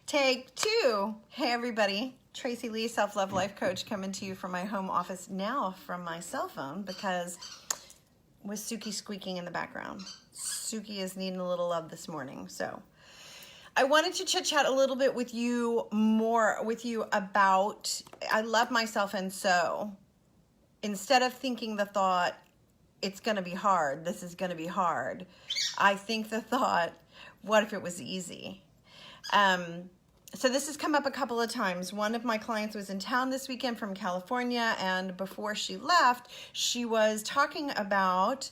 Take two. Hey everybody, Tracy Lee, Self-Love Life Coach, coming to you from my home office now from my cell phone because with Suki squeaking in the background. Suki is needing a little love this morning. So I wanted to chit chat a little bit with you about I love myself, and so instead of thinking the thought, it's going to be hard, this is going to be hard, I think the thought, what if it was easy? So this has come up a couple of times. One of my clients was in town this weekend from California, and before she left, she was talking about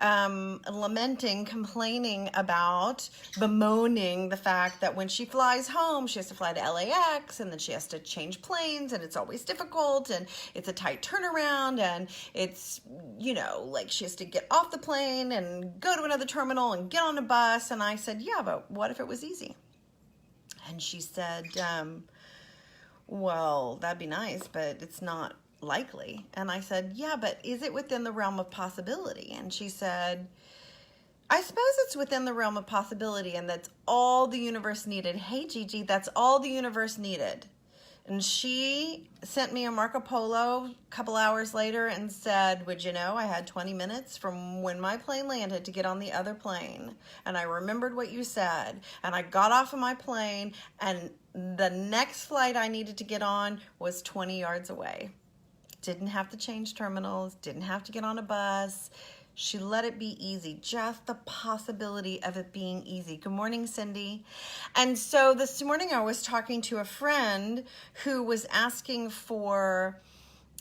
lamenting, complaining about, bemoaning the fact that when she flies home, she has to fly to LAX, and then she has to change planes, and it's always difficult, and it's a tight turnaround, and it's, you know, like she has to get off the plane and go to another terminal and get on a bus. And I said, yeah, but what if it was easy? And she said, well, that'd be nice, but it's not likely. And I said, yeah, but is it within the realm of possibility? And she said, I suppose it's within the realm of possibility, and that's all the universe needed. Hey, Gigi, that's all the universe needed. And she sent me a Marco Polo a couple hours later and said, would you know, I had 20 minutes from when my plane landed to get on the other plane. And I remembered what you said. And I got off of my plane, and the next flight I needed to get on was 20 yards away. Didn't have to change terminals, didn't have to get on a bus. She let it be easy, just the possibility of it being easy. Good morning, Cindy. And so this morning I was talking to a friend who was asking for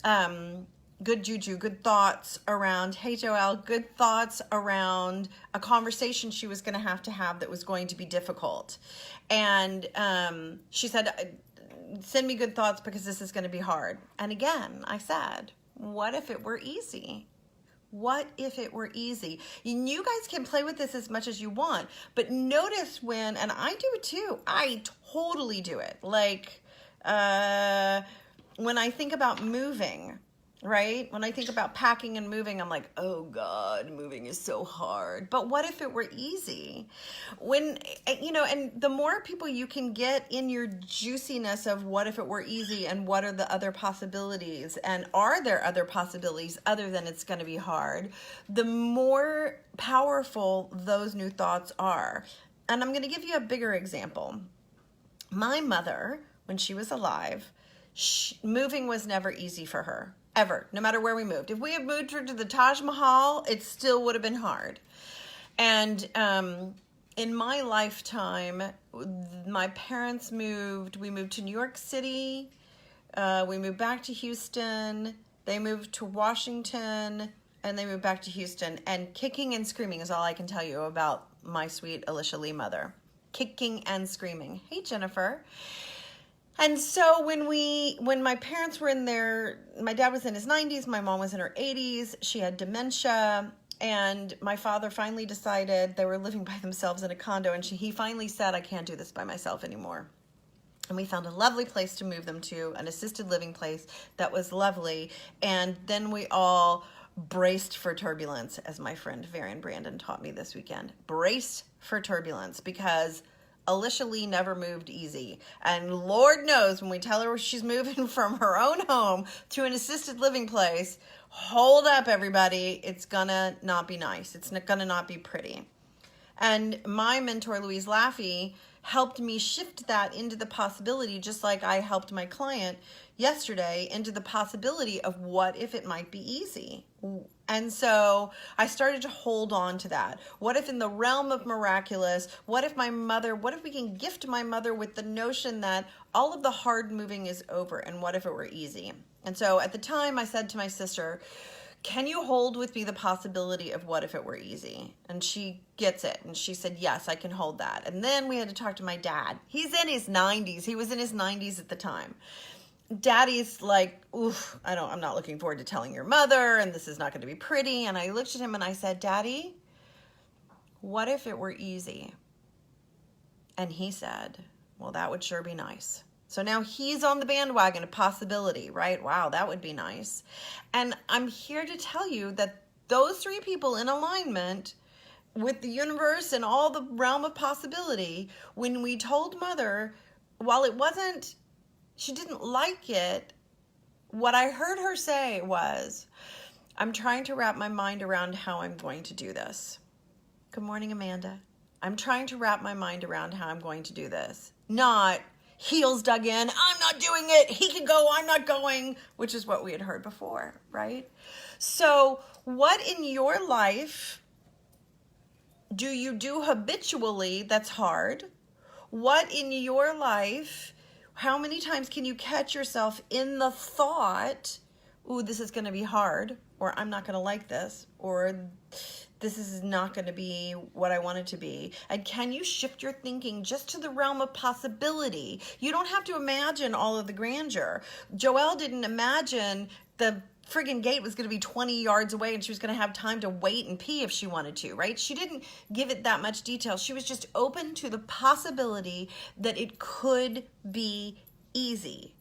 good juju, good thoughts around, hey Joelle, good thoughts around a conversation she was going to have that was going to be difficult. And she said, send me good thoughts because this is going to be hard. And again, I said, what if it were easy? What if it were easy? You guys can play with this as much as you want, but notice when, and I do it too, I totally do it. Like when I think about moving, right? When I think about packing and moving, I'm like, oh God, moving is so hard. But what if it were easy? When, you know, and the more people you can get in your juiciness of what if it were easy and what are the other possibilities, and are there other possibilities other than it's going to be hard, the more powerful those new thoughts are. And I'm going to give you a bigger example. My mother, when she was alive, moving was never easy for her. Ever, no matter where we moved. If we had moved her to the Taj Mahal, it still would have been hard. And in my lifetime, my parents moved. We moved to New York City. We moved back to Houston. They moved to Washington, and they moved back to Houston. And kicking and screaming is all I can tell you about my sweet Alicia Lee mother. Kicking and screaming. Hey, Jennifer. And so when my parents were my dad was in his 90s, my mom was in her 80s, she had dementia, and my father finally decided, they were living by themselves in a condo, and he finally said, I can't do this by myself anymore. And we found a lovely place to move them to, an assisted living place that was lovely, and then we all braced for turbulence, as my friend Varian Brandon taught me this weekend. Braced for turbulence, because Alicia Lee never moved easy. And Lord knows when we tell her she's moving from her own home to an assisted living place, hold up everybody, it's gonna not be nice. It's gonna not be pretty. And my mentor, Louise Laffey, helped me shift that into the possibility, just like I helped my client yesterday into the possibility of what if it might be easy. And so I started to hold on to that. What if in the realm of miraculous, what if we can gift my mother with the notion that all of the hard moving is over, and what if it were easy? And so at the time I said to my sister, can you hold with me the possibility of what if it were easy? And she gets it. And she said, yes, I can hold that. And then we had to talk to my dad. He's in his 90s. He was in his 90s at the time. Daddy's like, oof, I'm not looking forward to telling your mother, and this is not going to be pretty. And I looked at him and I said, Daddy, what if it were easy? And he said, well, that would sure be nice. So now he's on the bandwagon of possibility, right? Wow, that would be nice. And I'm here to tell you that those three people in alignment with the universe and all the realm of possibility, when we told Mother while she didn't like it, what I heard her say was, I'm trying to wrap my mind around how I'm going to do this. Good morning, Amanda. I'm trying to wrap my mind around how I'm going to do this. Not heels dug in, I'm not doing it, he can go, I'm not going, which is what we had heard before, right? So what in your life do you do habitually that's hard? What in your life, how many times can you catch yourself in the thought, ooh, this is going to be hard, or I'm not going to like this, or this is not going to be what I want it to be? And can you shift your thinking just to the realm of possibility? You don't have to imagine all of the grandeur. Joelle didn't imagine the friggin' gate was going to be 20 yards away and she was going to have time to wait and pee if she wanted to, right? She didn't give it that much detail. She was just open to the possibility that it could be easy.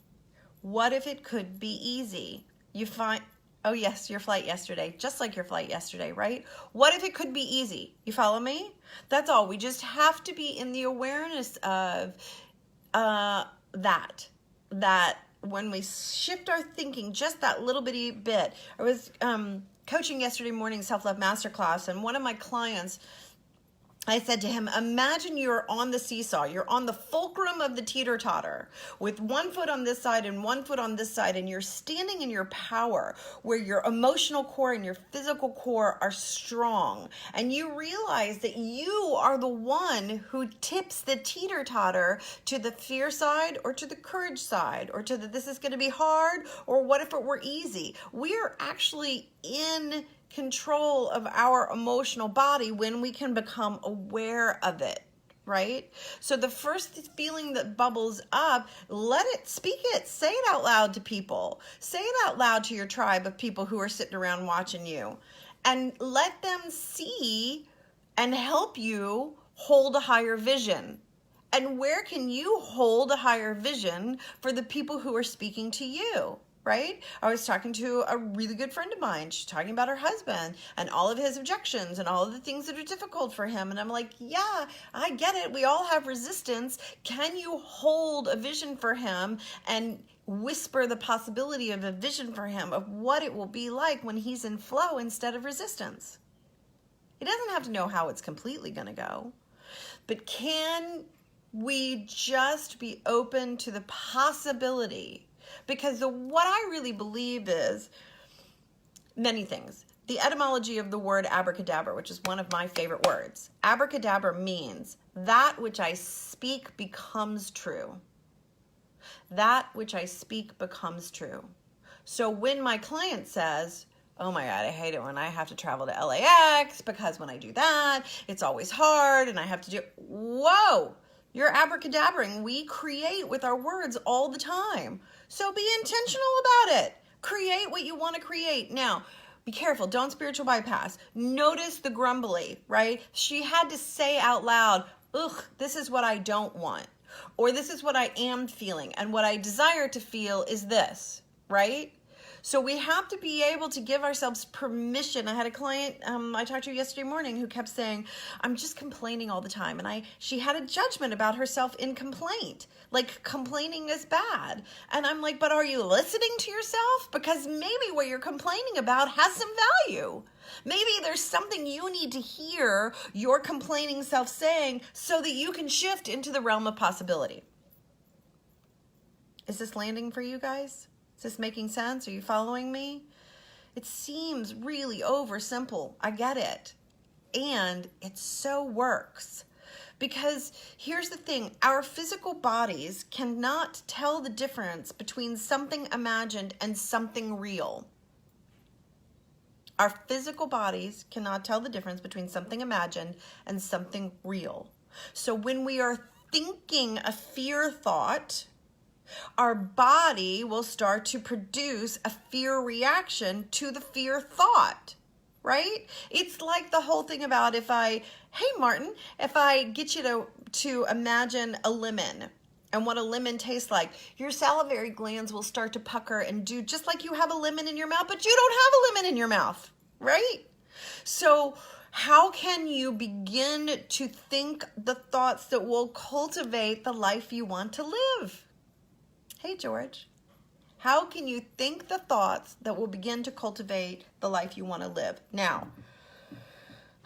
What if it could be easy? You find, oh yes, your flight yesterday, just like your flight yesterday, right? What if it could be easy? You follow me? That's all. We just have to be in the awareness of that when we shift our thinking just that little bitty bit. I was coaching yesterday morning self-love masterclass, and one of my clients, I said to him, imagine you're on the seesaw. You're on the fulcrum of the teeter-totter with one foot on this side and one foot on this side, and you're standing in your power where your emotional core and your physical core are strong. And you realize that you are the one who tips the teeter-totter to the fear side or to the courage side or to the this is going to be hard or what if it were easy. We are actually in control of our emotional body when we can become aware of it, right? So the first feeling that bubbles up, let it, speak it, say it out loud to people. Say it out loud to your tribe of people who are sitting around watching you, and let them see and help you hold a higher vision. And where can you hold a higher vision for the people who are speaking to you? Right? I was talking to a really good friend of mine. She's talking about her husband and all of his objections and all of the things that are difficult for him. And I'm like, yeah, I get it. We all have resistance. Can you hold a vision for him and whisper the possibility of a vision for him of what it will be like when he's in flow instead of resistance? He doesn't have to know how it's completely going to go. But can we just be open to the possibility? Because what I really believe is many things. The etymology of the word abracadabra, which is one of my favorite words. Abracadabra means that which I speak becomes true. That which I speak becomes true. So when my client says, oh my God, I hate it when I have to travel to LAX because when I do that, it's always hard and I have to do, whoa, you're abracadabraing. We create with our words all the time. So be intentional about it. Create what you want to create. Now, be careful. Don't spiritual bypass. Notice the grumbly, right? She had to say out loud, ugh, this is what I don't want. Or this is what I am feeling. And what I desire to feel is this, right? So we have to be able to give ourselves permission. I had a client I talked to yesterday morning who kept saying, I'm just complaining all the time. And she had a judgment about herself in complaint. Like complaining is bad. And I'm like, but are you listening to yourself? Because maybe what you're complaining about has some value. Maybe there's something you need to hear your complaining self saying so that you can shift into the realm of possibility. Is this landing for you guys? Is this making sense? Are you following me? It seems really simple. I get it. And it so works. Because here's the thing, our physical bodies cannot tell the difference between something imagined and something real. Our physical bodies cannot tell the difference between something imagined and something real. So when we are thinking a fear thought, our body will start to produce a fear reaction to the fear thought, right? It's like the whole thing about hey Martin, if I get you to imagine a lemon and what a lemon tastes like, your salivary glands will start to pucker and do just like you have a lemon in your mouth, but you don't have a lemon in your mouth, right? So How can you begin to think the thoughts that will cultivate the life you want to live? Hey, George. How can you think the thoughts that will begin to cultivate the life you want to live? Now,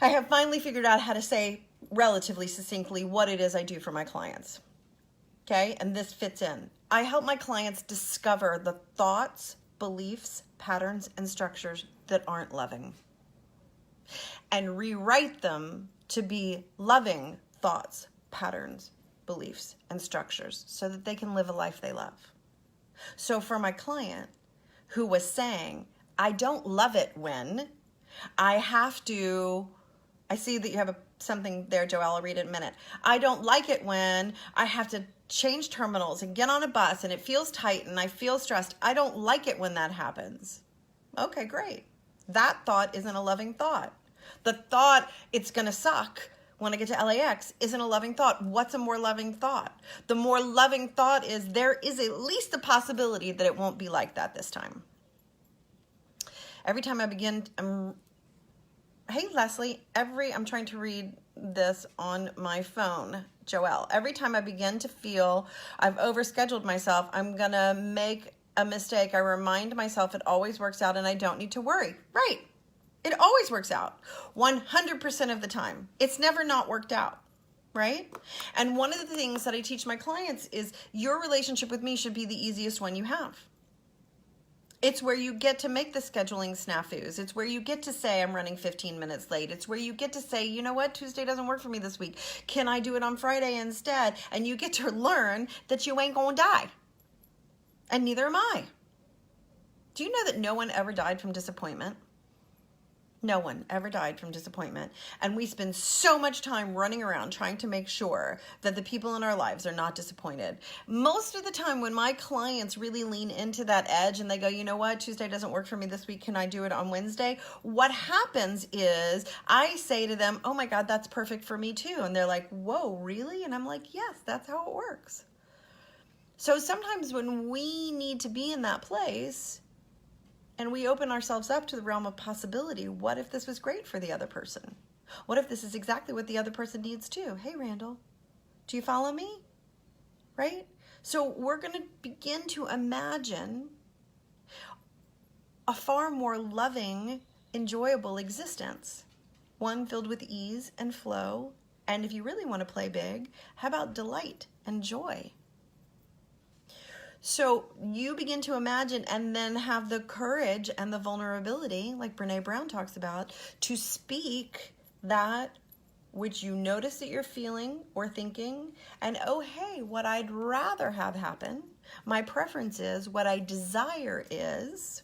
I have finally figured out how to say relatively succinctly what it is I do for my clients. Okay, and this fits in. I help my clients discover the thoughts, beliefs, patterns, and structures that aren't loving, and rewrite them to be loving thoughts, patterns, beliefs, and structures so that they can live a life they love. So for my client who was saying, I don't love it when I have to, I see that you have something there, Joelle, I'll read it in a minute. I don't like it when I have to change terminals and get on a bus and it feels tight and I feel stressed. I don't like it when that happens. Okay, great. That thought isn't a loving thought. The thought, it's going to suck when I get to LAX, isn't a loving thought. What's a more loving thought? The more loving thought is there is at least a possibility that it won't be like that this time. Every time I begin, hey Leslie, I'm trying to read this on my phone, Joelle. Every time I begin to feel I've overscheduled myself, I'm going to make a mistake. I remind myself it always works out and I don't need to worry. Right. It always works out 100% of the time. It's never not worked out, right? And one of the things that I teach my clients is your relationship with me should be the easiest one you have. It's where you get to make the scheduling snafus. It's where you get to say, I'm running 15 minutes late. It's where you get to say, you know what, Tuesday doesn't work for me this week. Can I do it on Friday instead? And you get to learn that you ain't gonna die. And neither am I. Do you know that no one ever died from disappointment? No one ever died from disappointment. And we spend so much time running around trying to make sure that the people in our lives are not disappointed. Most of the time when my clients really lean into that edge and they go, you know what, Tuesday doesn't work for me this week. Can I do it on Wednesday? What happens is I say to them, oh my God, that's perfect for me too. And they're like, whoa, really? And I'm like, yes, that's how it works. So sometimes when we need to be in that place, and we open ourselves up to the realm of possibility. What if this was great for the other person? What if this is exactly what the other person needs too? Hey, Randall, do you follow me? Right? So we're going to begin to imagine a far more loving, enjoyable existence. One filled with ease and flow. And if you really want to play big, how about delight and joy? So you begin to imagine and then have the courage and the vulnerability, like Brene Brown talks about, to speak that which you notice that you're feeling or thinking, and oh, hey, what I'd rather have happen, my preference is, what I desire is,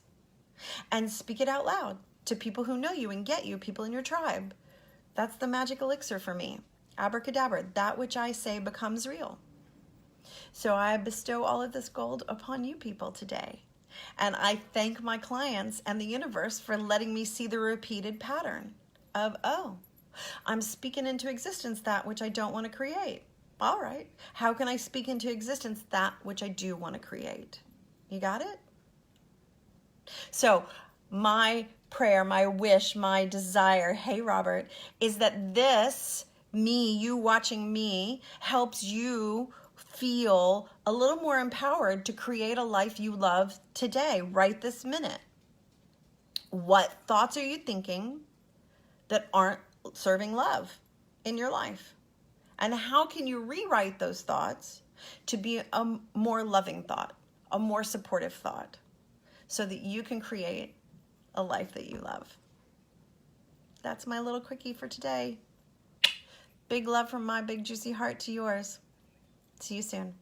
and speak it out loud to people who know you and get you, people in your tribe. That's the magic elixir for me. Abracadabra, that which I say becomes real. So I bestow all of this gold upon you people today. And I thank my clients and the universe for letting me see the repeated pattern of, oh, I'm speaking into existence that which I don't want to create. All right. How can I speak into existence that which I do want to create? You got it? So my prayer, my wish, my desire, hey, Robert, is that this, me, you watching me, helps you feel a little more empowered to create a life you love today, right this minute. What thoughts are you thinking that aren't serving love in your life? And how can you rewrite those thoughts to be a more loving thought, a more supportive thought, so that you can create a life that you love? That's my little quickie for today. Big love from my big juicy heart to yours. See you soon.